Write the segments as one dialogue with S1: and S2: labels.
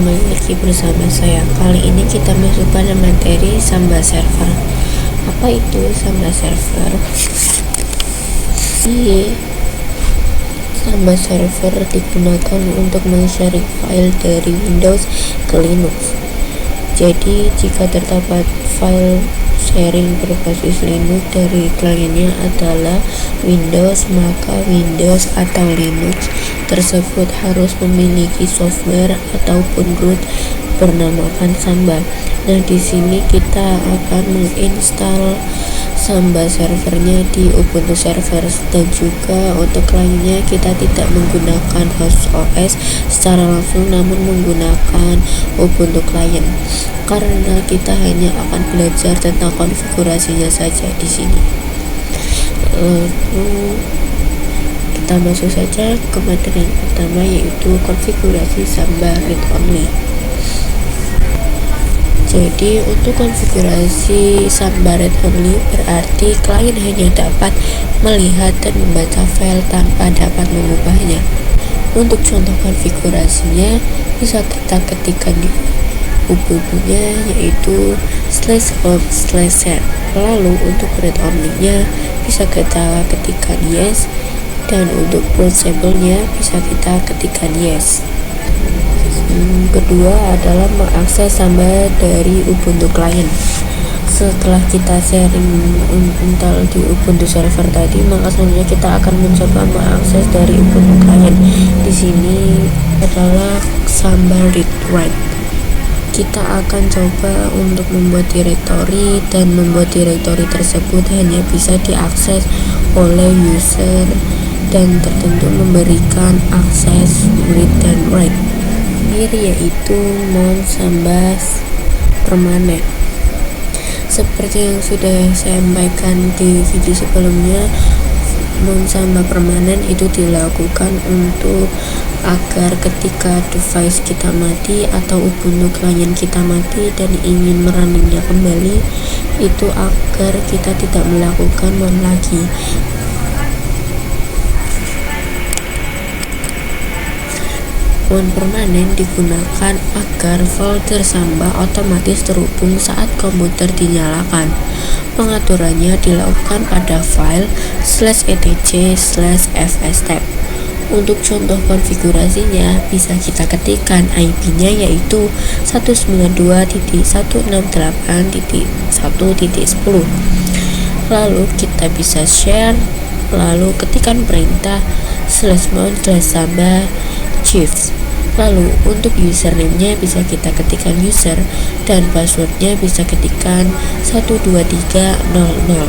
S1: kembali lagi bersama saya. Kali ini kita masuk pada materi Samba Server. Apa itu Samba Server? Samba Server digunakan untuk men-sharing file dari Windows ke Linux. Jadi jika terdapat file sharing berbasis Linux dari kliennya adalah Windows, maka Windows atau Linux tersebut harus memiliki software ataupun root bernamakan Samba. Nah, di sini kita akan menginstal Samba servernya di Ubuntu server, dan juga untuk kliennya kita tidak menggunakan host OS secara langsung, namun menggunakan Ubuntu client, karena kita hanya akan belajar tentang konfigurasinya saja di sini. Lalu kita masuk saja ke materi yang pertama, yaitu konfigurasi Samba read only. Jadi untuk konfigurasi Samba read only berarti klien hanya dapat melihat dan membaca file tanpa dapat mengubahnya. Untuk contoh konfigurasinya bisa kita ketikkan di Ubuntu-nya, yaitu /home/set. Lalu untuk read only-nya bisa kita ketikkan yes, dan untuk portable-nya bisa kita ketikkan yes. Kedua adalah mengakses Samba dari Ubuntu client. Setelah kita sharing install di Ubuntu server tadi, maka selanjutnya kita akan mencoba mengakses dari Ubuntu client. Di sini adalah Samba read write. Kita akan coba untuk membuat directory, dan membuat directory tersebut hanya bisa diakses oleh user dan tertentu memberikan akses read dan write, yaitu non Samba permanen. Seperti yang sudah saya sampaikan di video sebelumnya, non Samba permanen itu dilakukan untuk agar ketika device kita mati atau Ubuntu client kita mati dan ingin merunningnya kembali, itu agar kita tidak melakukan mon lagi. Mon permanen digunakan agar folder Samba otomatis terhubung saat komputer dinyalakan. Pengaturannya dilakukan pada file /etc/fstab. Untuk contoh konfigurasinya bisa kita ketikkan IP-nya, yaitu 192.168.1.10. Lalu kita bisa share, lalu ketikkan perintah /mount/samba chiefs. Lalu untuk username-nya bisa kita ketikkan user, dan passwordnya bisa ketikkan 12300.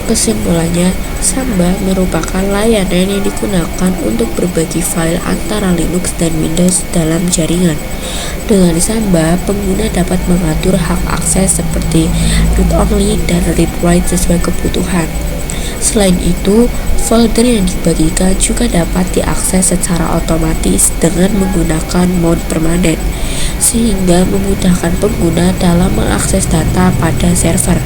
S1: Kesimpulannya, Samba merupakan layanan yang digunakan untuk berbagi file antara Linux dan Windows dalam jaringan. Dengan Samba, pengguna dapat mengatur hak akses seperti read only dan read write sesuai kebutuhan. Selain itu, folder yang dibagikan juga dapat diakses secara otomatis dengan menggunakan mode permanen, sehingga memudahkan pengguna dalam mengakses data pada server.